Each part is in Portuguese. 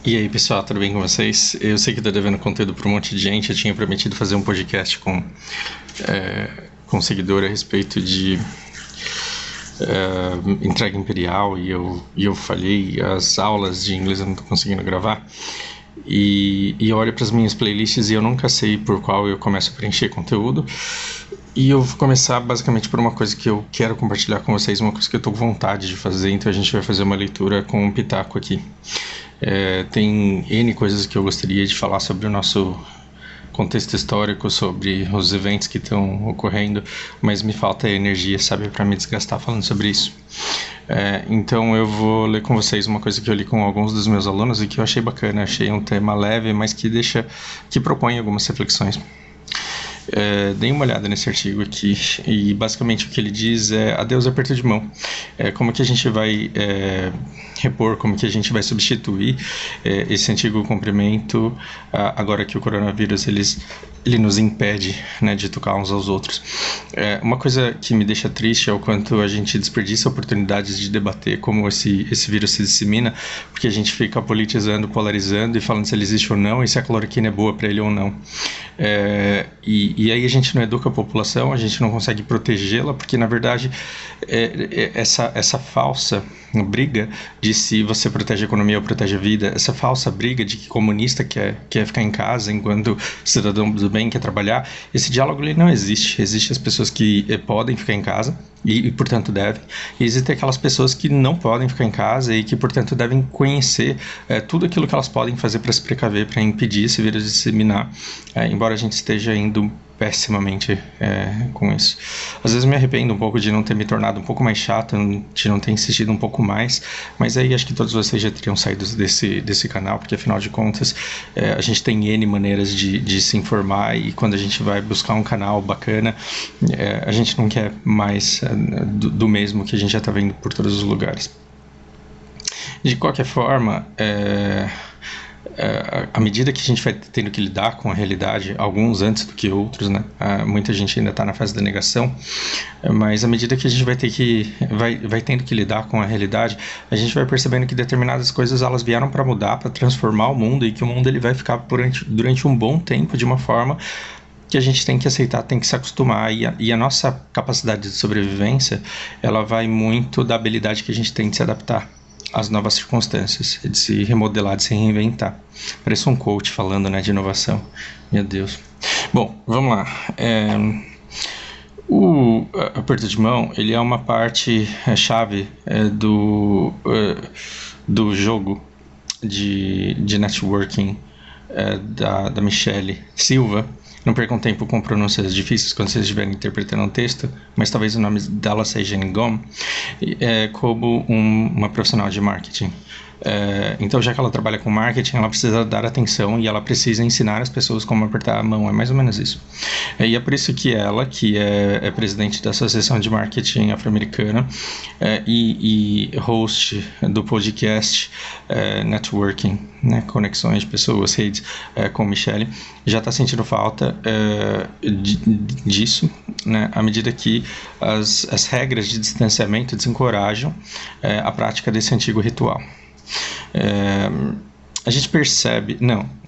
E aí, pessoal, tudo bem com vocês? Eu sei que tô devendo conteúdo para um monte de gente. Eu tinha prometido fazer um podcast com seguidor a respeito de entrega imperial e eu falhei. As aulas de inglês eu não tô conseguindo gravar. E eu olho para as minhas playlists e eu nunca sei por qual eu começo a preencher conteúdo. E eu vou começar basicamente por uma coisa que eu quero compartilhar com vocês, uma coisa que eu tô com vontade de fazer, então a gente vai fazer uma leitura com um pitaco aqui. Tem N coisas que eu gostaria de falar sobre o nosso contexto histórico, sobre os eventos que estão ocorrendo, mas me falta energia, sabe, para me desgastar falando sobre isso. Então eu vou ler com vocês uma coisa que eu li com alguns dos meus alunos e que eu achei bacana, achei um tema leve, mas que propõe algumas reflexões. Dei uma olhada nesse artigo aqui e basicamente o que ele diz é adeus aperto de mão. Como que a gente vai repor, como que a gente vai substituir esse antigo cumprimento agora que o coronavírus ele nos impede, né, de tocar uns aos outros. Uma coisa que me deixa triste é o quanto a gente desperdiça oportunidades de debater como esse vírus se dissemina, porque a gente fica politizando, polarizando e falando se ele existe ou não e se a cloroquina é boa para ele ou não. E aí a gente não educa a população, a gente não consegue protegê-la, porque na verdade essa falsa briga de se você protege a economia ou protege a vida, essa falsa briga de que comunista quer ficar em casa enquanto cidadão do bem quer trabalhar, esse diálogo ele não existe. Existem as pessoas que podem ficar em casa e portanto devem, e existem aquelas pessoas que não podem ficar em casa e que portanto devem conhecer tudo aquilo que elas podem fazer para se precaver, para impedir esse vírus de disseminar, embora a gente esteja indo pessimamente com isso. Às vezes me arrependo um pouco de não ter me tornado um pouco mais chato, de não ter insistido um pouco mais, mas aí acho que todos vocês já teriam saído desse canal, porque afinal de contas a gente tem N maneiras de se informar, e quando a gente vai buscar um canal bacana, a gente não quer mais do mesmo que a gente já está vendo por todos os lugares. De qualquer forma, à medida que a gente vai tendo que lidar com a realidade, alguns antes do que outros, né? Muita gente ainda está na fase da negação, mas à medida que a gente vai tendo que lidar com a realidade, a gente vai percebendo que determinadas coisas elas vieram para mudar, para transformar o mundo, e que o mundo ele vai ficar durante um bom tempo de uma forma que a gente tem que aceitar, tem que se acostumar, e a nossa capacidade de sobrevivência ela vai muito da habilidade que a gente tem de se adaptar às novas circunstâncias, de se remodelar, de se reinventar. Parece um coach falando, né, de inovação. Meu Deus. Bom, vamos lá. O aperto de mão ele é uma parte chave do jogo de networking da Michelle Silva. Não percam tempo com pronúncias difíceis quando vocês estiverem interpretando um texto, mas talvez o nome dela seja Ngom, como uma profissional de marketing. Então, já que ela trabalha com marketing, ela precisa dar atenção e ela precisa ensinar as pessoas como apertar a mão, é mais ou menos isso. E é por isso que ela, que é presidente da Associação de Marketing Afro-Americana e host do podcast Networking, né, conexões de pessoas, redes, com Michelle, já está sentindo falta disso, né, à medida que as regras de distanciamento desencorajam a prática desse antigo ritual. A gente percebe,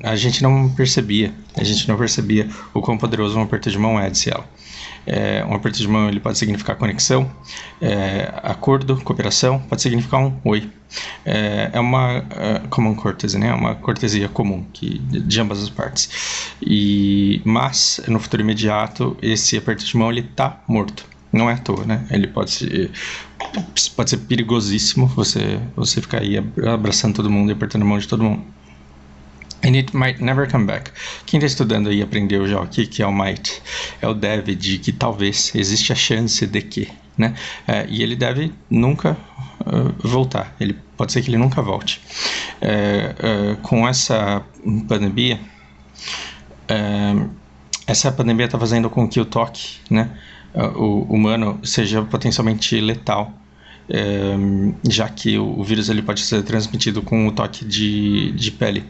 a gente não percebia o quão poderoso um aperto de mão disse ela. Um aperto de mão ele pode significar conexão, acordo, cooperação, pode significar um oi. É uma common courtesy, né? Uma cortesia comum de ambas as partes. Mas no futuro imediato esse aperto de mão ele tá morto. Não é à toa, né? Ele pode ser perigosíssimo você ficar aí abraçando todo mundo e apertando a mão de todo mundo. And it might never come back. Quem está estudando aí aprendeu já o que é o might. É o deve, de que talvez existe a chance de que, né? E ele deve nunca voltar. Pode ser que ele nunca volte. Com essa pandemia, está fazendo com que o toque, né, o humano seja potencialmente letal, já que o vírus ele pode ser transmitido com o toque de pele.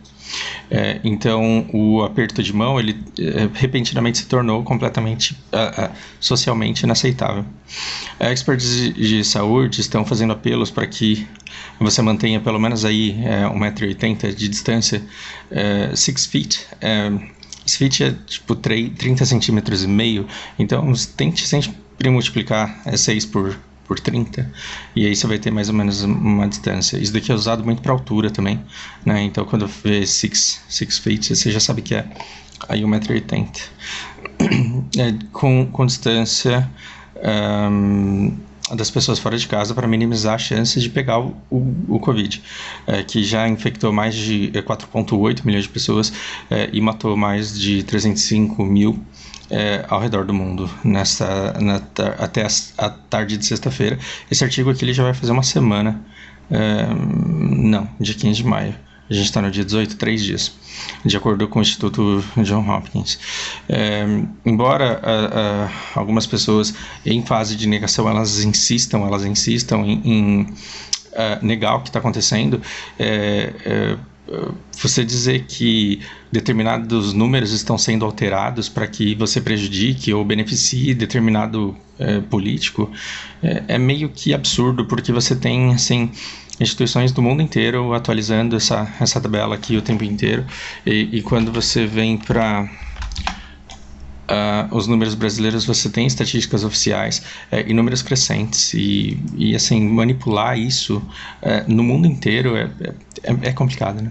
Então, o aperto de mão, ele repentinamente se tornou completamente socialmente inaceitável. Experts de saúde estão fazendo apelos para que você mantenha pelo menos aí 1,80 m de distância, 6 feet. 6 feet é tipo 30 centímetros e meio, então tente sempre multiplicar 6 por 30, e aí você vai ter mais ou menos uma distância. Isso daqui é usado muito para altura também, né? Então quando vê 6 feet, você já sabe que é aí 1,80 m. Com distância das pessoas fora de casa, para minimizar a chance de pegar o Covid, que já infectou mais de 4,8 milhões de pessoas e matou mais de 305 mil ao redor do mundo até a tarde de sexta-feira. Esse artigo aqui ele já vai fazer uma semana, dia 15 de maio. A gente está no dia 18, 3 dias, de acordo com o Instituto John Hopkins. Embora algumas pessoas em fase de negação, elas insistam em negar o que está acontecendo, você dizer que determinados números estão sendo alterados para que você prejudique ou beneficie determinado político é meio que absurdo, porque você tem, assim, instituições do mundo inteiro atualizando essa tabela aqui o tempo inteiro, e quando você vem para os números brasileiros, você tem estatísticas oficiais e números crescentes, e assim, manipular isso no mundo inteiro é complicado, né?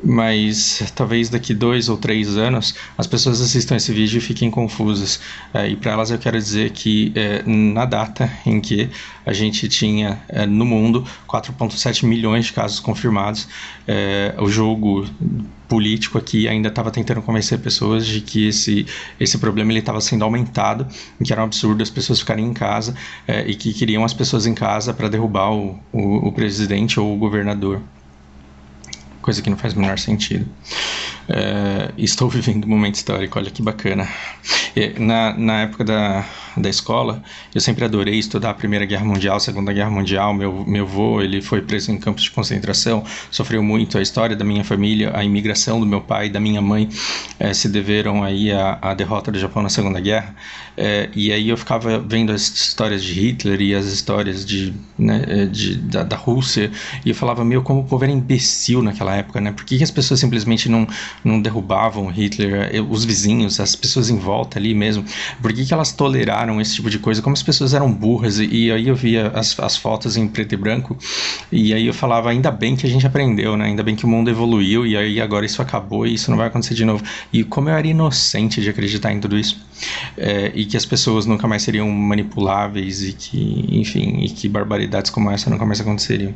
Mas talvez daqui 2 ou 3 anos as pessoas assistam esse vídeo e fiquem confusas, e para elas eu quero dizer que na data em que a gente tinha no mundo 4,7 milhões de casos confirmados, o jogo político aqui ainda estava tentando convencer pessoas de que esse problema estava sendo aumentado, que era um absurdo as pessoas ficarem em casa, e que queriam as pessoas em casa para derrubar o presidente ou o governador. Coisa que não faz o menor sentido. Estou vivendo um momento histórico, olha que bacana. Na época da escola, eu sempre adorei estudar a Primeira Guerra Mundial, a Segunda Guerra Mundial. Meu avô, ele foi preso em campos de concentração, sofreu muito. A história da minha família, a imigração do meu pai e da minha mãe se deveram aí à derrota do Japão na Segunda Guerra. E aí eu ficava vendo as histórias de Hitler e as histórias da Rússia, e eu falava, como o povo era imbecil naquela época, né? Por que as pessoas simplesmente não derrubavam Hitler, os vizinhos, as pessoas em volta ali mesmo? Por que elas toleraram esse tipo de coisa? Como as pessoas eram burras? E aí eu via as fotos em preto e branco, e aí eu falava, ainda bem que a gente aprendeu, né? Ainda bem que o mundo evoluiu, e aí agora isso acabou e isso não vai acontecer de novo. E como eu era inocente de acreditar em tudo isso, e que as pessoas nunca mais seriam manipuláveis, e que barbaridades como essa nunca mais aconteceriam.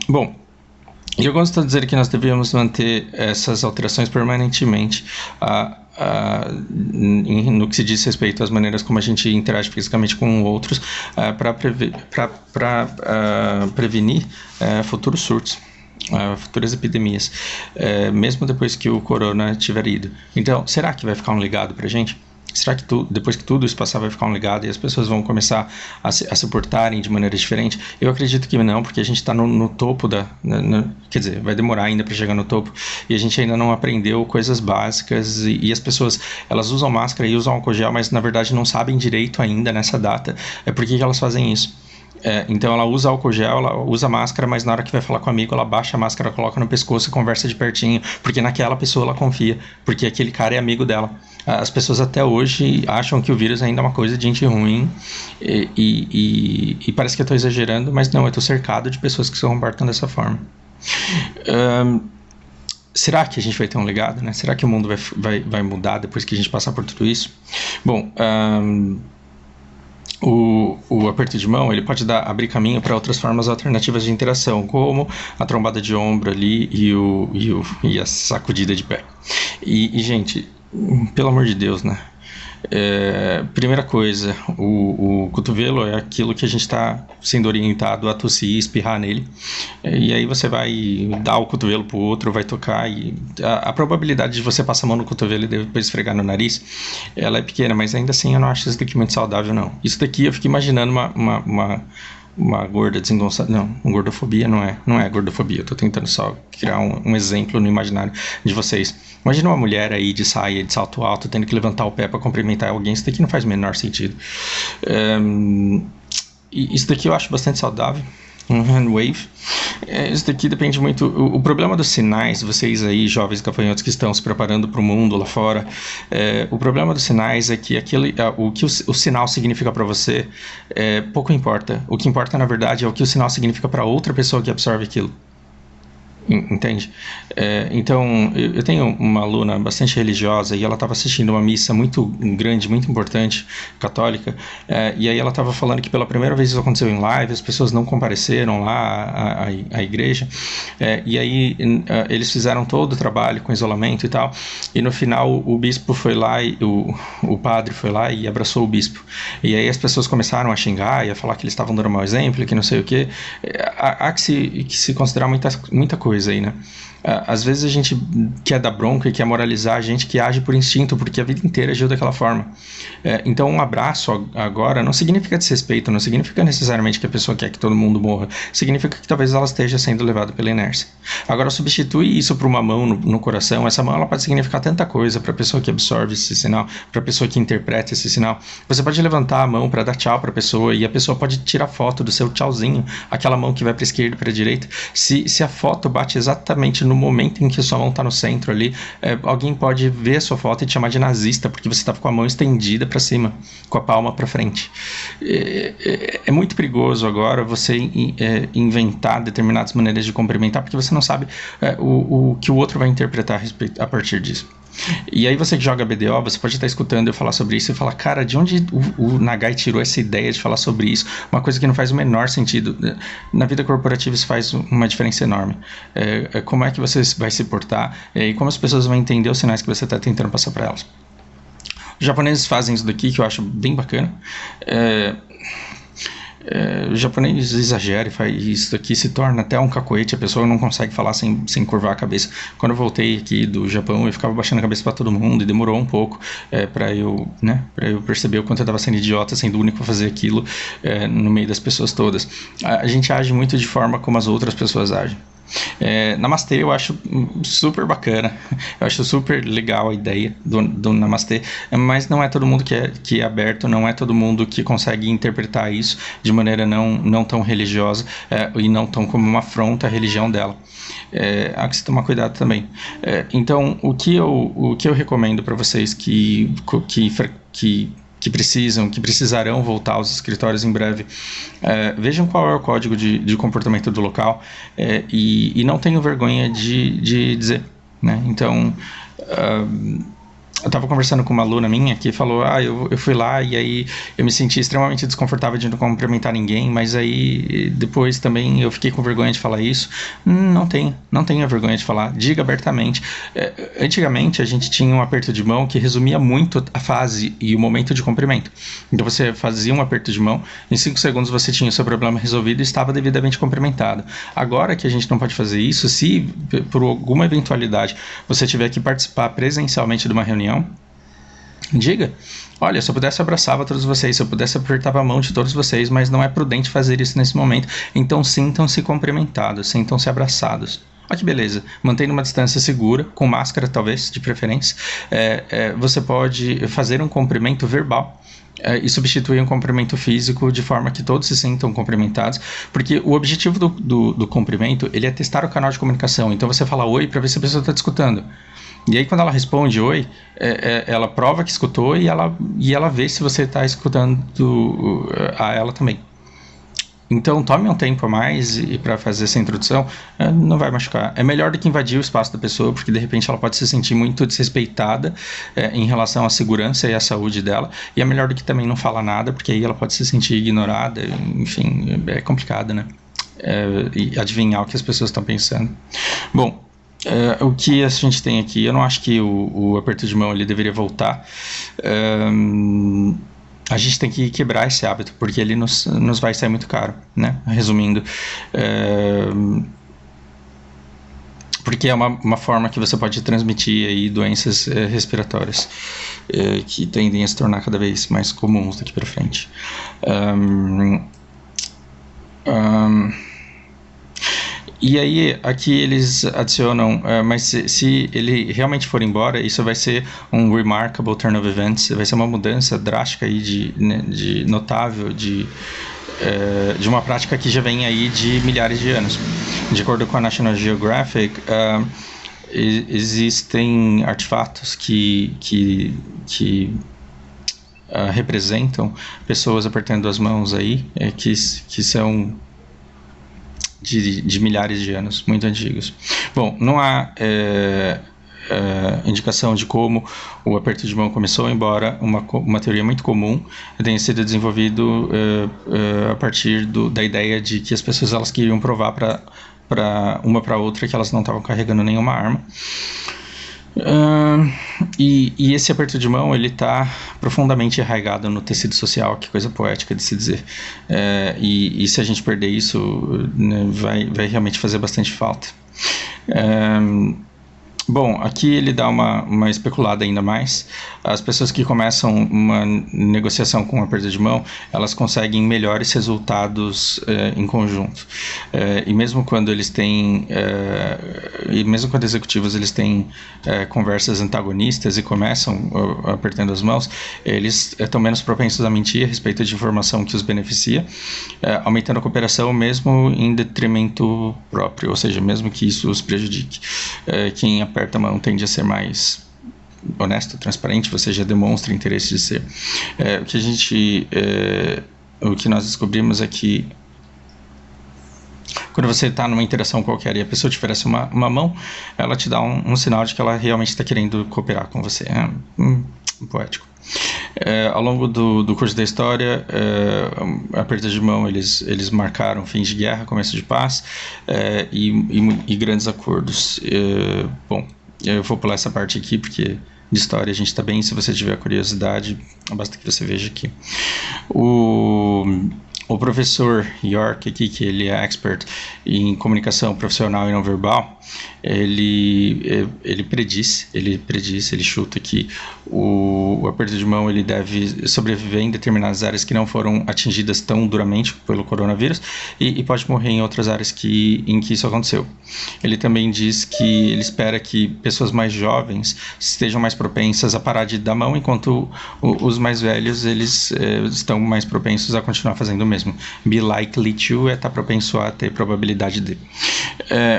Bom, eu gosto de dizer que nós devíamos manter essas alterações permanentemente no que se diz respeito às maneiras como a gente interage fisicamente com outros, para prevenir futuros surtos, futuras epidemias, mesmo depois que o corona tiver ido. Então, será que vai ficar um legado pra gente? Será que depois que tudo isso passar vai ficar um legado e as pessoas vão começar a se portarem de maneira diferente? Eu acredito que não, porque a gente está no topo quer dizer, vai demorar ainda para chegar no topo, e a gente ainda não aprendeu coisas básicas, e as pessoas, elas usam máscara e usam álcool gel, mas na verdade não sabem direito ainda nessa data por que elas fazem isso. Então ela usa álcool gel, ela usa máscara, mas na hora que vai falar com o amigo, ela baixa a máscara, coloca no pescoço e conversa de pertinho, porque naquela pessoa ela confia, porque aquele cara é amigo dela. As pessoas até hoje acham que o vírus ainda é uma coisa de gente ruim, e parece que eu estou exagerando, mas não, eu estou cercado de pessoas que se comportam dessa forma. Será que a gente vai ter um legado, né? Será que o mundo vai mudar depois que a gente passar por tudo isso? Bom, o aperto de mão, ele pode abrir caminho para outras formas alternativas de interação, como a trombada de ombro ali e a sacudida de pé. E gente, pelo amor de Deus, né? Primeira coisa, o cotovelo é aquilo que a gente está sendo orientado a tossir e espirrar nele, e aí você vai dar o cotovelo pro outro, vai tocar, e a probabilidade de você passar a mão no cotovelo e depois esfregar no nariz, ela é pequena, mas ainda assim eu não acho isso daqui muito saudável, não. Isso daqui eu fico imaginando uma gorda desengonçada. Não, gordofobia não é gordofobia. Eu tô tentando só criar um exemplo no imaginário de vocês. Imagina uma mulher aí de saia, de salto alto, tendo que levantar o pé para cumprimentar alguém. Isso daqui não faz o menor sentido. Isso daqui eu acho bastante saudável. Um hand wave. Isso daqui depende muito. O problema dos sinais, vocês aí, jovens gafanhotos que estão se preparando para o mundo lá fora, o problema dos sinais é que o que o sinal significa para você pouco importa. O que importa, na verdade, é o que o sinal significa para outra pessoa que absorve aquilo. Entende? Então, eu tenho uma aluna bastante religiosa e ela estava assistindo uma missa muito grande, muito importante, católica, e aí ela estava falando que pela primeira vez isso aconteceu em live, as pessoas não compareceram lá à igreja, e aí eles fizeram todo o trabalho com isolamento e tal, e no final o bispo foi lá, o padre foi lá e abraçou o bispo, e aí as pessoas começaram a xingar e a falar que eles estavam dando mau exemplo, que não sei o que. Há que se considerar muita coisa aí, né? Às vezes a gente quer dar bronca e quer moralizar a gente que age por instinto, porque a vida inteira agiu daquela forma. Então um abraço agora não significa desrespeito, não significa necessariamente que a pessoa quer que todo mundo morra, significa que talvez ela esteja sendo levada pela inércia. Agora substitui isso por uma mão no coração. Essa mão ela pode significar tanta coisa para a pessoa que absorve esse sinal, para a pessoa que interpreta esse sinal. Você pode levantar a mão para dar tchau para a pessoa e a pessoa pode tirar foto do seu tchauzinho, aquela mão que vai para a esquerda e para a direita. Se a foto bate exatamente no momento em que sua mão está no centro ali, alguém pode ver a sua foto e te chamar de nazista, porque você estava com a mão estendida para cima, com a palma para frente. É muito perigoso agora você inventar determinadas maneiras de cumprimentar, porque você não sabe o que o outro vai interpretar a partir disso. E aí você que joga BDO, você pode estar escutando eu falar sobre isso e falar, cara, de onde o Nagai tirou essa ideia de falar sobre isso? Uma coisa que não faz o menor sentido. Na vida corporativa isso faz uma diferença enorme. Como é que você vai se portar e como as pessoas vão entender os sinais que você está tentando passar para elas. Os japoneses fazem isso daqui, que eu acho bem bacana. O japonês exagera e faz isso daqui, se torna até um cacoete, a pessoa não consegue falar sem curvar a cabeça. Quando eu voltei aqui do Japão, eu ficava baixando a cabeça para todo mundo e demorou um pouco para eu perceber o quanto eu estava sendo idiota, sendo o único a fazer aquilo no meio das pessoas todas. A gente age muito de forma como as outras pessoas agem. Namastê eu acho super bacana, eu acho super legal a ideia do Namastê, mas não é todo mundo que é aberto, não é todo mundo que consegue interpretar isso de maneira não tão religiosa e não tão como uma afronta à religião dela. Há que se tomar cuidado também. Então o que eu recomendo para vocês que precisarão voltar aos escritórios em breve, vejam qual é o código de comportamento do local e não tenham vergonha de dizer, né? Então, eu estava conversando com uma aluna minha que falou, eu fui lá e aí eu me senti extremamente desconfortável de não cumprimentar ninguém, mas aí depois também eu fiquei com vergonha de falar isso. Não tenha vergonha de falar, diga abertamente. Antigamente a gente tinha um aperto de mão que resumia muito a fase e o momento de cumprimento. Então você fazia um aperto de mão, em 5 segundos você tinha o seu problema resolvido e estava devidamente cumprimentado. Agora que a gente não pode fazer isso, se por alguma eventualidade você tiver que participar presencialmente de uma reunião, diga, olha, se eu pudesse abraçava todos vocês, se eu pudesse apertava a mão de todos vocês, mas não é prudente fazer isso nesse momento, então sintam-se cumprimentados, sintam-se abraçados. Olha que beleza, mantendo uma distância segura, com máscara talvez, de preferência. Você pode fazer um cumprimento verbal e substituir um cumprimento físico de forma que todos se sintam cumprimentados, porque o objetivo do cumprimento, ele é testar o canal de comunicação. Então você fala oi para ver se a pessoa está te escutando. E aí quando ela responde oi, ela prova que escutou e ela vê se você está escutando a ela também. Então tome um tempo a mais para fazer essa introdução, não vai machucar. É melhor do que invadir o espaço da pessoa, porque de repente ela pode se sentir muito desrespeitada em relação à segurança e à saúde dela, e é melhor do que também não falar nada, porque aí ela pode se sentir ignorada, enfim, é complicado, né? E adivinhar o que as pessoas estão pensando. Bom, o que a gente tem aqui, eu não acho que o aperto de mão ele deveria voltar. A gente tem que quebrar esse hábito, porque ele nos vai sair muito caro, né? Resumindo, porque é uma forma que você pode transmitir aí doenças respiratórias que tendem a se tornar cada vez mais comuns daqui para frente. Ahn, E aí, aqui eles adicionam, mas se ele realmente for embora, isso vai ser um remarkable turn of events, vai ser uma mudança drástica aí de notável, de uma prática que já vem aí de milhares de anos. De acordo com a National Geographic, existem artefatos que representam pessoas apertando as mãos aí, que são de milhares de anos, muito antigos. Bom, não há indicação de como o aperto de mão começou, embora uma teoria muito comum tenha sido desenvolvido a partir da ideia de que as pessoas elas queriam provar para uma para outra que elas não estavam carregando nenhuma arma. E esse aperto de mão ele está profundamente arraigado no tecido social, que coisa poética de se dizer. E se a gente perder isso, né, vai realmente fazer bastante falta. Bom, aqui ele dá uma especulada ainda mais. As pessoas que começam uma negociação com uma perda de mão, elas conseguem melhores resultados em conjunto. E mesmo quando eles têm, e mesmo quando executivos eles têm conversas antagonistas e começam apertando as mãos, eles estão menos propensos a mentir a respeito de informação que os beneficia, aumentando a cooperação mesmo em detrimento próprio, ou seja, mesmo que isso os prejudique. Quem aperta a mão tende a ser mais honesto, transparente, você já demonstra interesse de ser. O que nós descobrimos é que quando você está numa interação qualquer e a pessoa te oferece uma mão, ela te dá um sinal de que ela realmente está querendo cooperar com você. Poético. Ao longo do curso da história, a perda de mão eles marcaram fim de guerra, começo de paz e grandes acordos. Bom, eu vou pular essa parte aqui porque de história a gente está bem. Se você tiver curiosidade, basta que você veja aqui. O professor York aqui, que ele é expert em comunicação profissional e não verbal, ele chuta que o aperto de mão ele deve sobreviver em determinadas áreas que não foram atingidas tão duramente pelo coronavírus e pode morrer em outras áreas em que isso aconteceu. Ele também diz que ele espera que pessoas mais jovens estejam mais propensas a parar de dar mão, enquanto os mais velhos eles estão mais propensos a continuar fazendo o mesmo. Be likely to estar propenso a ter probabilidade de.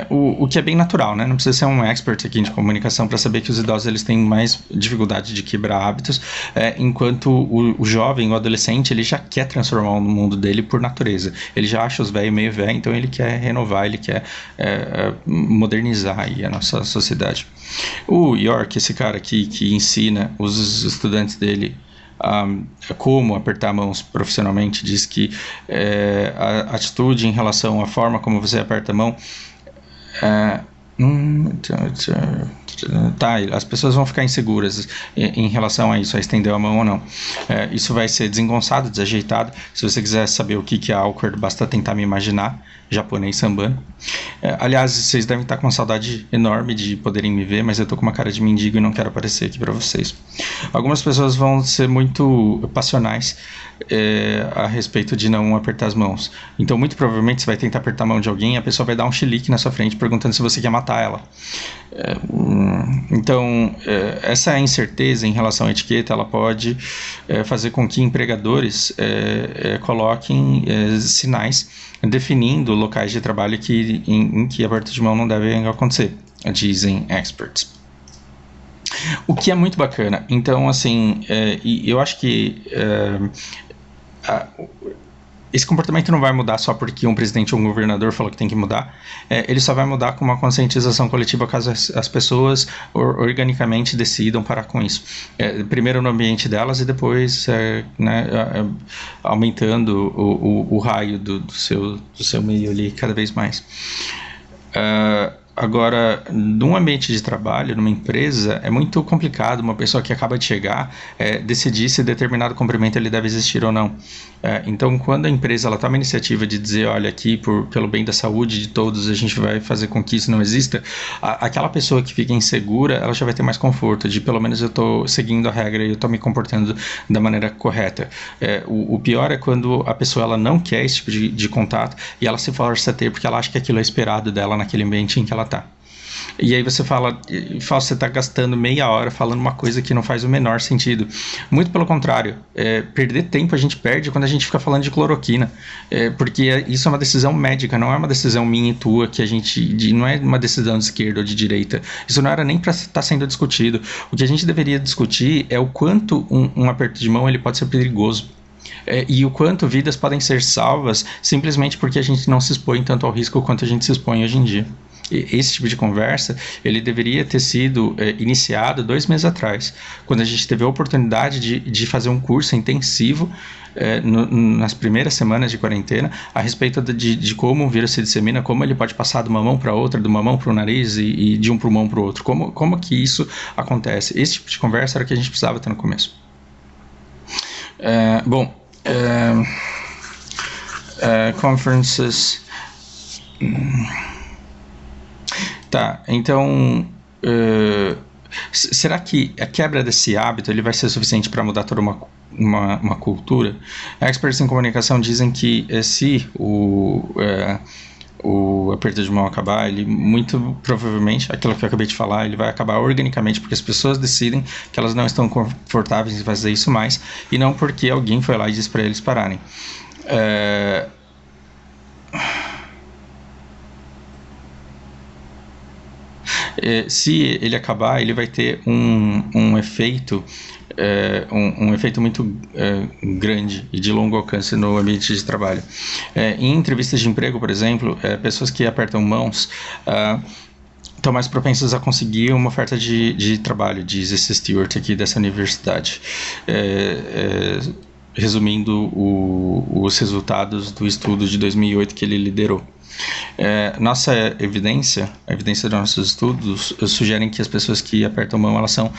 O que é bem natural, né? Não precisa ser um expert aqui de comunicação para saber que os idosos eles têm mais dificuldade de quebrar hábitos, enquanto o jovem, o adolescente, ele já quer transformar o mundo dele por natureza. Ele já acha os velhos meio velho, então ele quer renovar, ele quer modernizar aí a nossa sociedade. O York, esse cara aqui que ensina os estudantes dele como apertar mãos profissionalmente, diz que a atitude em relação à forma como você aperta a mão as pessoas vão ficar inseguras em relação a isso, a estender a mão ou não. Isso vai ser desengonçado, desajeitado. Se você quiser saber o que é awkward, basta tentar me imaginar japonês sambando. Aliás, vocês devem estar com uma saudade enorme de poderem me ver, mas eu tô com uma cara de mendigo e não quero aparecer aqui para vocês. Algumas pessoas vão ser muito passionais a respeito de não apertar as mãos. Então, muito provavelmente, você vai tentar apertar a mão de alguém e a pessoa vai dar um chilique na sua frente perguntando se você quer matar ela. Então, essa incerteza em relação à etiqueta, ela pode fazer com que empregadores coloquem sinais definindo locais de trabalho em que aperto de mão não deve acontecer, dizem experts. O que é muito bacana. Então, assim, eu acho que esse comportamento não vai mudar só porque um presidente ou um governador falou que tem que mudar. Ele só vai mudar com uma conscientização coletiva caso as pessoas organicamente decidam parar com isso. Primeiro no ambiente delas e depois aumentando o raio do seu meio ali cada vez mais. Agora, num ambiente de trabalho, numa empresa, é muito complicado uma pessoa que acaba de chegar decidir se determinado cumprimento ele deve existir ou não. Então, quando a empresa ela toma a iniciativa de dizer, olha, aqui pelo bem da saúde de todos, a gente vai fazer com que isso não exista, aquela pessoa que fica insegura, ela já vai ter mais conforto de pelo menos eu estou seguindo a regra e eu estou me comportando da maneira correta. O pior é quando a pessoa ela não quer esse tipo de contato e ela se força a ter porque ela acha que aquilo é esperado dela naquele ambiente em que ela está. E aí você fala, você está gastando meia hora falando uma coisa que não faz o menor sentido. Muito pelo contrário, perder tempo a gente perde quando a gente fica falando de cloroquina, porque isso é uma decisão médica, não é uma decisão minha e tua, que não é uma decisão de esquerda ou de direita. Isso não era nem para estar sendo discutido. O que a gente deveria discutir é o quanto um aperto de mão ele pode ser perigoso. E o quanto vidas podem ser salvas simplesmente porque a gente não se expõe tanto ao risco quanto a gente se expõe hoje em dia. Esse tipo de conversa, ele deveria ter sido iniciado 2 meses atrás, quando a gente teve a oportunidade de fazer um curso intensivo nas primeiras semanas de quarentena, a respeito de como o vírus se dissemina, como ele pode passar de uma mão para outra, de uma mão para o nariz e de um pulmão para o outro, como que isso acontece. Esse tipo de conversa era o que a gente precisava ter no começo. Conferences... Tá, então, será que a quebra desse hábito ele vai ser suficiente para mudar toda uma cultura? Experts em comunicação dizem que se o aperto de mão acabar, ele muito provavelmente, aquilo que eu acabei de falar, ele vai acabar organicamente, porque as pessoas decidem que elas não estão confortáveis em fazer isso mais, e não porque alguém foi lá e disse para eles pararem. Se ele acabar, ele vai ter um efeito um efeito muito grande e de longo alcance no ambiente de trabalho. Em entrevistas de emprego, por exemplo, pessoas que apertam mãos estão mais propensas a conseguir uma oferta de trabalho, diz esse Stewart aqui dessa universidade. Resumindo os resultados do estudo de 2008 que ele liderou. Nossa evidência, a evidência dos nossos estudos sugerem que as pessoas que apertam mão elas são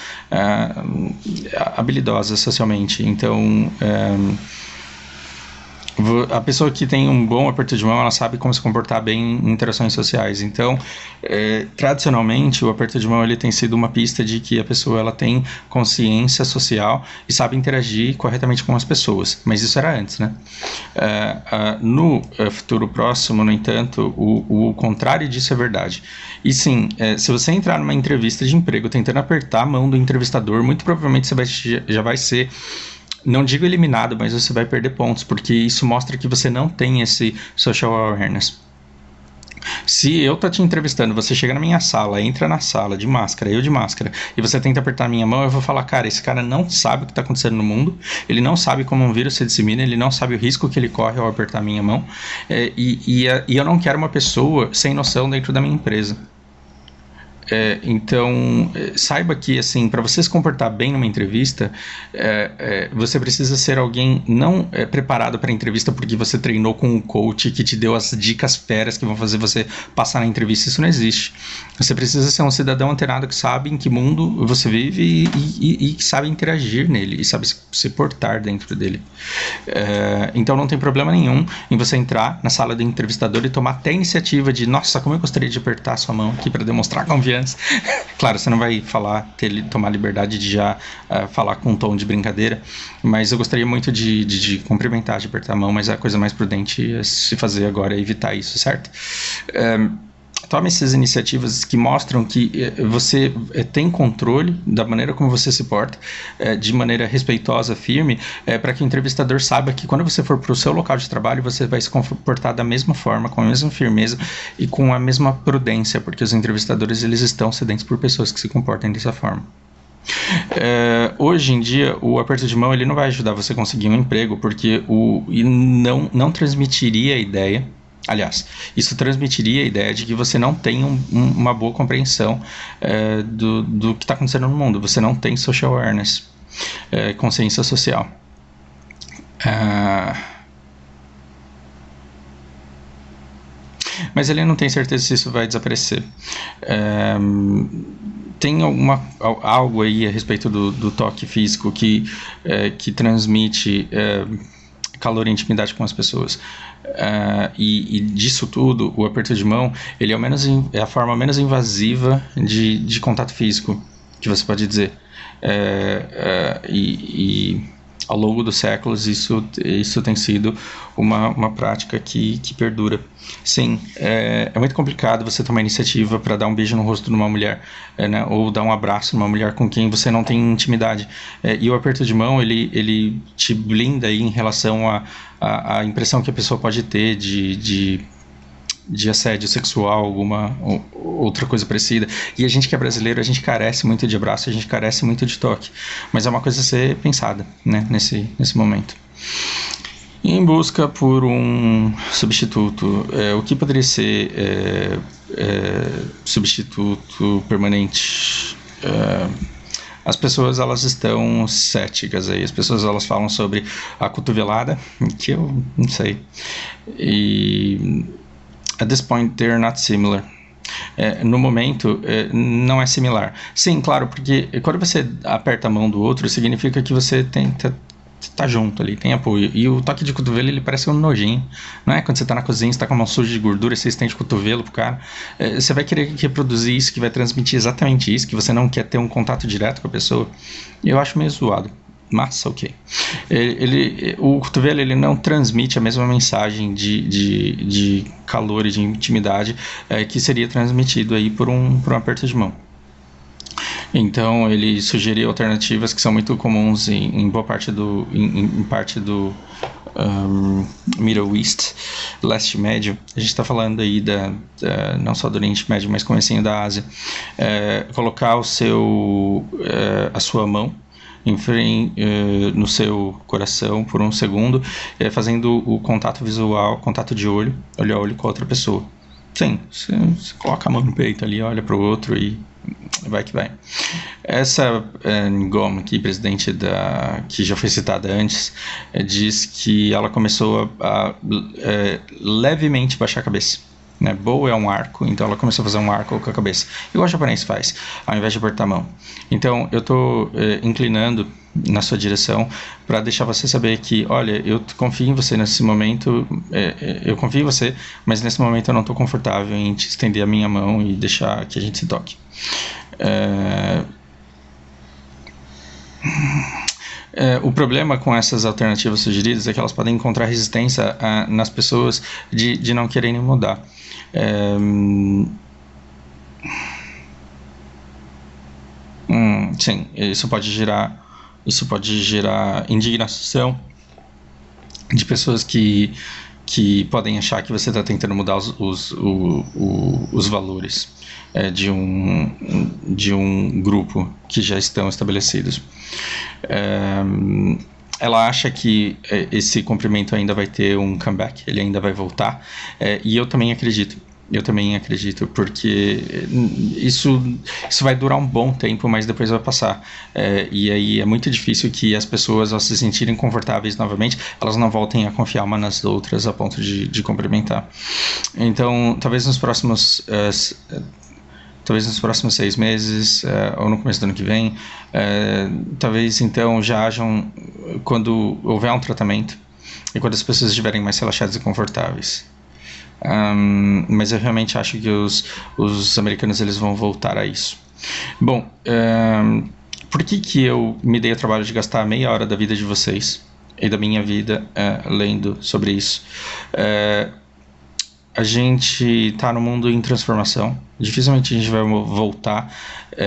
habilidosas socialmente. Então, a pessoa que tem um bom aperto de mão, ela sabe como se comportar bem em interações sociais. Então, tradicionalmente, o aperto de mão ele tem sido uma pista de que a pessoa ela tem consciência social e sabe interagir corretamente com as pessoas. Mas isso era antes, né? No futuro próximo, no entanto, o contrário disso é verdade. E sim, se você entrar numa entrevista de emprego tentando apertar a mão do entrevistador, muito provavelmente você já vai ser... Não digo eliminado, mas você vai perder pontos, porque isso mostra que você não tem esse social awareness. Se eu tô te entrevistando, você chega na minha sala, entra na sala de máscara, eu de máscara, e você tenta apertar a minha mão, eu vou falar, cara, esse cara não sabe o que está acontecendo no mundo, ele não sabe como um vírus se dissemina, ele não sabe o risco que ele corre ao apertar a minha mão, e eu não quero uma pessoa sem noção dentro da minha empresa. Então, saiba que, assim, para você se comportar bem numa entrevista, você precisa ser alguém não preparado para a entrevista porque você treinou com um coach que te deu as dicas feras que vão fazer você passar na entrevista. Isso não existe. Você precisa ser um cidadão antenado que sabe em que mundo você vive e que sabe interagir nele e sabe se portar dentro dele. Então, não tem problema nenhum em você entrar na sala do entrevistador e tomar até a iniciativa de, nossa, como eu gostaria de apertar a sua mão aqui para demonstrar confiança. Claro, você não vai tomar liberdade de já falar com um tom de brincadeira, mas eu gostaria muito de cumprimentar, de apertar a mão, mas a coisa mais prudente a se fazer agora é evitar isso, certo? Tome essas iniciativas que mostram que você tem controle da maneira como você se porta, de maneira respeitosa, firme, para que o entrevistador saiba que quando você for para o seu local de trabalho, você vai se comportar da mesma forma, com a mesma firmeza e com a mesma prudência, porque os entrevistadores eles estão sedentos por pessoas que se comportem dessa forma. Hoje em dia o aperto de mão ele não vai ajudar você a conseguir um emprego, porque não transmitiria a ideia. Aliás, isso transmitiria a ideia de que você não tem uma boa compreensão do que está acontecendo no mundo. Você não tem social awareness, consciência social. mas ele não tem certeza se isso vai desaparecer. Tem algo aí a respeito do toque físico que transmite calor e intimidade com as pessoas. E disso tudo, o aperto de mão, ele é a forma menos invasiva de contato físico, que você pode dizer. E ao longo dos séculos isso tem sido uma prática que perdura. Sim, é muito complicado você tomar iniciativa para dar um beijo no rosto de uma mulher, né, ou dar um abraço numa mulher com quem você não tem intimidade. E o aperto de mão, ele te blinda aí em relação à impressão que a pessoa pode ter de assédio sexual, alguma outra coisa parecida. E a gente que é brasileiro, a gente carece muito de abraço, a gente carece muito de toque. Mas é uma coisa a ser pensada, né, nesse momento. E em busca por um substituto, o que poderia ser substituto permanente? As pessoas, elas estão céticas aí. As pessoas, elas falam sobre a cotovelada, que eu não sei. E at this point, they're not similar. No momento, não é similar. Sim, claro, porque quando você aperta a mão do outro, significa que você tá junto ali, tem apoio. E o toque de cotovelo, ele parece um nojinho, não é? Quando você tá na cozinha, você tá com a mão suja de gordura, você estende o cotovelo pro cara, você vai querer reproduzir isso, que vai transmitir exatamente isso, que você não quer ter um contato direto com a pessoa. E eu acho meio zoado. Mas, ok. O cotovelo, ele não transmite a mesma mensagem de calor e de intimidade que seria transmitido aí por um aperto de mão. Então, ele sugeria alternativas que são muito comuns em boa parte do Middle East, Leste Médio. A gente está falando aí não só do Oriente Médio, mas comecinho da Ásia. Colocar a sua mão no seu coração por um segundo, fazendo o contato visual, contato de olho a olho com a outra pessoa. Sim, você coloca a mão no peito ali, olha para o outro e vai que vai. Essa Ngom, que presidente que já foi citada antes, diz que ela começou a levemente baixar a cabeça. Né? Bow é um arco, então ela começou a fazer um arco com a cabeça, igual o japonês faz, ao invés de apertar a mão. Então eu estou inclinando na sua direção para deixar você saber que, olha, eu confio em você nesse momento, eu confio em você, mas nesse momento eu não estou confortável em te estender a minha mão e deixar que a gente se toque. O problema com essas alternativas sugeridas é que elas podem encontrar resistência nas pessoas de não quererem mudar. Sim, isso pode gerar indignação de pessoas que podem achar que você está tentando mudar os valores de um grupo que já estão estabelecidos. Ela acha que esse comprimento ainda vai ter um comeback, ele ainda vai voltar, e eu também acredito. Porque isso vai durar um bom tempo, mas depois vai passar. E aí é muito difícil que as pessoas, ao se sentirem confortáveis novamente, elas não voltem a confiar umas nas outras a ponto de complementar. Então, talvez nos próximos 6 meses, ou no começo do ano que vem, talvez então já quando houver um tratamento e quando as pessoas estiverem mais relaxadas e confortáveis. Mas eu realmente acho que os americanos, eles vão voltar a isso. Bom, por que eu me dei o trabalho de gastar meia hora da vida de vocês e da minha vida lendo sobre isso? A gente está no mundo em transformação. Dificilmente a gente vai voltar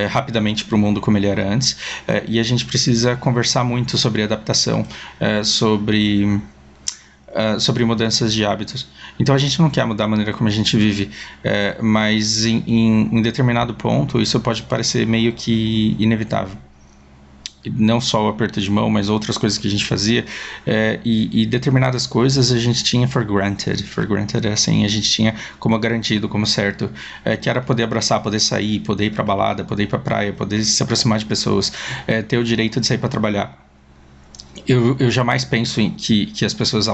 rapidamente para o mundo como ele era antes, e a gente precisa conversar muito sobre adaptação, sobre mudanças de hábitos. Então a gente não quer mudar a maneira como a gente vive, mas em determinado ponto isso pode parecer meio que inevitável. Não só o aperto de mão, mas outras coisas que a gente fazia, e determinadas coisas a gente tinha for granted. For granted é assim, a gente tinha como garantido, como certo, que era poder abraçar, poder sair, poder ir pra balada, poder ir pra praia, poder se aproximar de pessoas, ter o direito de sair para trabalhar. Eu jamais penso em que as pessoas,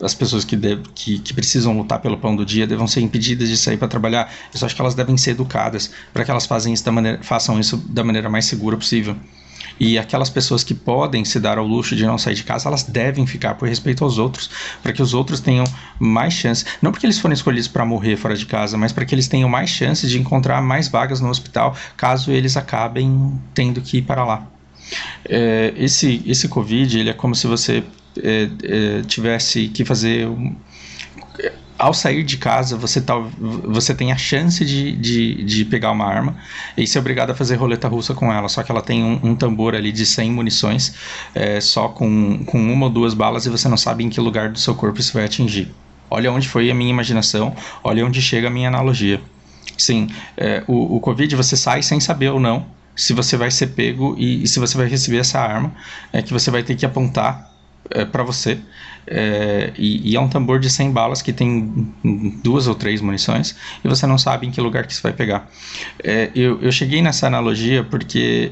as pessoas que precisam lutar pelo pão do dia devam ser impedidas de sair para trabalhar. Eu só acho que elas devem ser educadas para que elas façam isso da maneira mais segura possível. E aquelas pessoas que podem se dar ao luxo de não sair de casa, elas devem ficar por respeito aos outros, para que os outros tenham mais chances, não porque eles foram escolhidos para morrer fora de casa, mas para que eles tenham mais chances de encontrar mais vagas no hospital, caso eles acabem tendo que ir para lá. Esse Covid, ele é como se você tivesse que fazer ao sair de casa, você tem a chance de pegar uma arma e ser obrigado a fazer roleta russa com ela, só que ela tem um tambor ali de 100 munições, só com uma ou duas balas, e você não sabe em que lugar do seu corpo isso vai atingir. Olha onde foi a minha imaginação, olha onde chega a minha analogia. Sim, o Covid, você sai sem saber ou não se você vai ser pego e se você vai receber essa arma, que você vai ter que apontar para você, e é um tambor de 100 balas que tem 2 ou 3 munições, e você não sabe em que lugar que isso vai pegar. Eu cheguei nessa analogia porque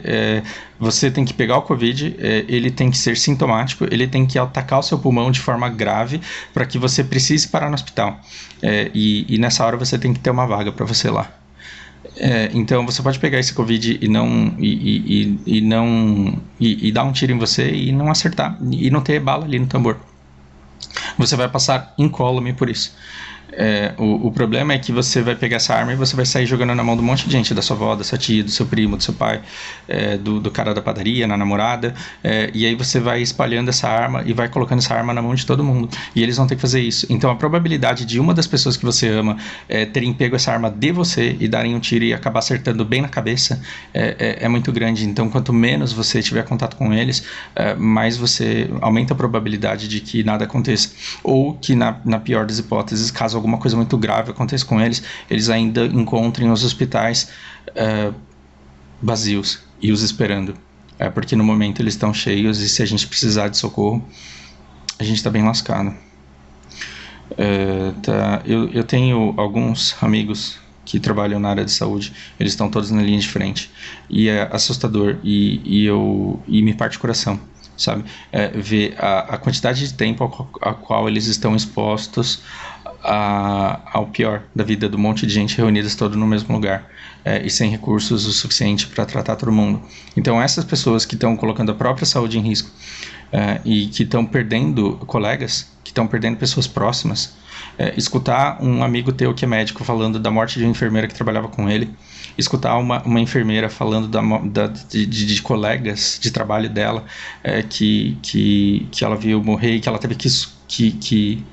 você tem que pegar o Covid, ele tem que ser sintomático, ele tem que atacar o seu pulmão de forma grave para que você precise parar no hospital, e nessa hora você tem que ter uma vaga para você lá. Então você pode pegar esse Covid e dar um tiro em você e não acertar, e não ter bala ali no tambor. Você vai passar incólume por isso. O problema é que você vai pegar essa arma e você vai sair jogando na mão de um monte de gente, da sua avó, da sua tia, do seu primo, do seu pai, do cara da padaria, na namorada, e aí você vai espalhando essa arma e vai colocando essa arma na mão de todo mundo, e eles vão ter que fazer isso. Então a probabilidade de uma das pessoas que você ama terem pego essa arma de você e darem um tiro e acabar acertando bem na cabeça é muito grande. Então quanto menos você tiver contato com eles, mais você aumenta a probabilidade de que nada aconteça, ou que na pior das hipóteses, caso alguma coisa muito grave aconteça com eles, eles ainda encontrem os hospitais vazios e os esperando, porque no momento eles estão cheios, e se a gente precisar de socorro, a gente está bem lascado. Eu tenho alguns amigos que trabalham na área de saúde, eles estão todos na linha de frente, e é assustador, e me parte o coração, sabe? Ver a quantidade de tempo a qual eles estão expostos ao pior da vida do monte de gente reunidas todo no mesmo lugar, e sem recursos o suficiente para tratar todo mundo. Então essas pessoas que estão colocando a própria saúde em risco, e que estão perdendo colegas, que estão perdendo pessoas próximas, escutar um amigo teu que é médico falando da morte de uma enfermeira que trabalhava com ele, escutar uma enfermeira falando de colegas de trabalho dela, que ela viu morrer e que ela teve que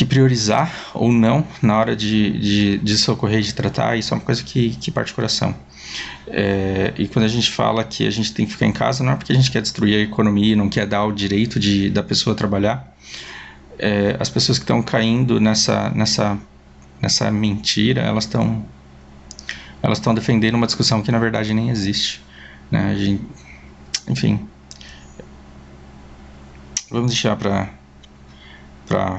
priorizar ou não na hora de socorrer e de tratar, isso é uma coisa que parte o coração. E quando a gente fala que a gente tem que ficar em casa, não é porque a gente quer destruir a economia e não quer dar o direito da pessoa trabalhar. As pessoas que estão caindo nessa mentira, elas estão defendendo uma discussão que na verdade nem existe, né? Enfim, vamos deixar para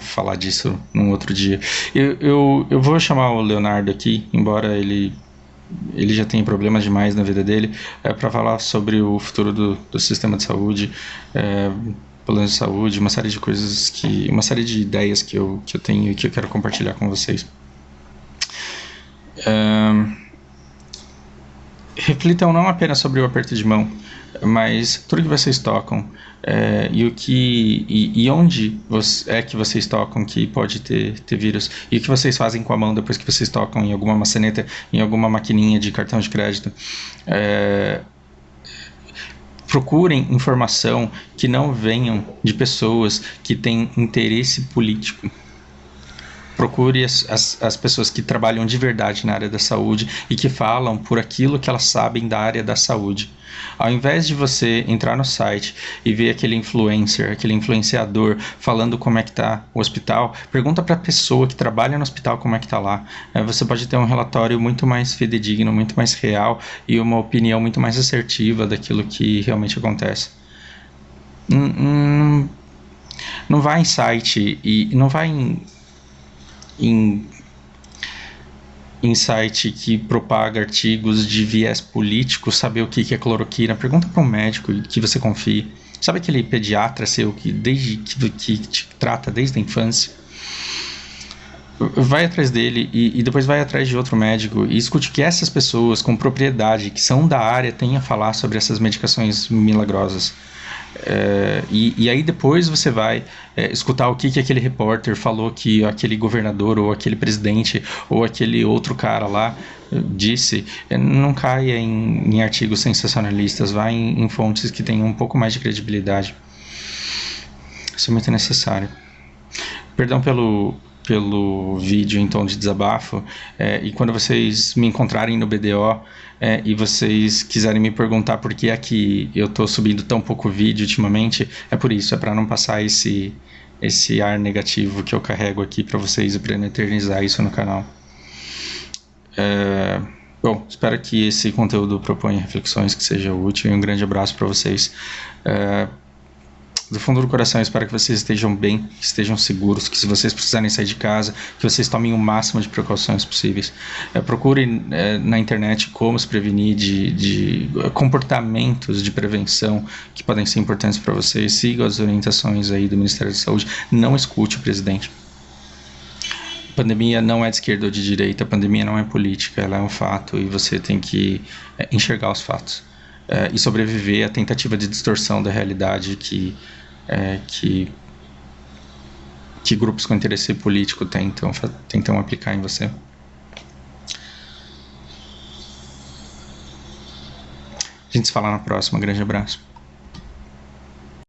falar disso num outro dia. Eu vou chamar o Leonardo aqui, embora ele já tenha problemas demais na vida dele, para falar sobre o futuro do sistema de saúde, planos de saúde, uma série de coisas, uma série de ideias que eu tenho e que eu quero compartilhar com vocês. Reflitam não apenas sobre o aperto de mão, mas tudo que vocês tocam, e onde que vocês tocam que pode ter vírus, e o que vocês fazem com a mão depois que vocês tocam em alguma maçaneta, em alguma maquininha de cartão de crédito. Procurem informação que não venham de pessoas que têm interesse político. Procure as pessoas que trabalham de verdade na área da saúde e que falam por aquilo que elas sabem da área da saúde. Ao invés de você entrar no site e ver aquele influencer, aquele influenciador falando como é que está o hospital, pergunta para a pessoa que trabalha no hospital como é que está lá. Você pode ter um relatório muito mais fidedigno, muito mais real e uma opinião muito mais assertiva daquilo que realmente acontece. Não vai em site e não vai em em site que propaga artigos de viés político saber o que é cloroquina. Pergunta para um médico que você confie. Sabe aquele pediatra seu que te trata desde a infância? Vai atrás dele e depois vai atrás de outro médico e escute que essas pessoas com propriedade, que são da área, têm a falar sobre essas medicações milagrosas. E aí depois você vai escutar o que aquele repórter falou que aquele governador ou aquele presidente ou aquele outro cara lá disse. Não caia em artigos sensacionalistas, vai em fontes que tenham um pouco mais de credibilidade. Isso é muito necessário. Perdão pelo vídeo em tom de desabafo, e quando vocês me encontrarem no BDO e vocês quiserem me perguntar por que é que eu estou subindo tão pouco vídeo ultimamente, é por isso, é para não passar esse ar negativo que eu carrego aqui para vocês e para não eternizar isso no canal. Bom, espero que esse conteúdo proponha reflexões, que seja útil, e um grande abraço para vocês. Do fundo do coração, eu espero que vocês estejam bem, que estejam seguros, que se vocês precisarem sair de casa, que vocês tomem o máximo de precauções possíveis. Procurem na internet como se prevenir de comportamentos de prevenção que podem ser importantes para vocês. Sigam as orientações aí do Ministério da Saúde. Não escute o presidente. A pandemia não é de esquerda ou de direita, a pandemia não é política, ela é um fato e você tem que enxergar os fatos. E sobreviver à tentativa de distorção da realidade que grupos com interesse político tentam aplicar em você. A gente se fala na próxima. Grande abraço.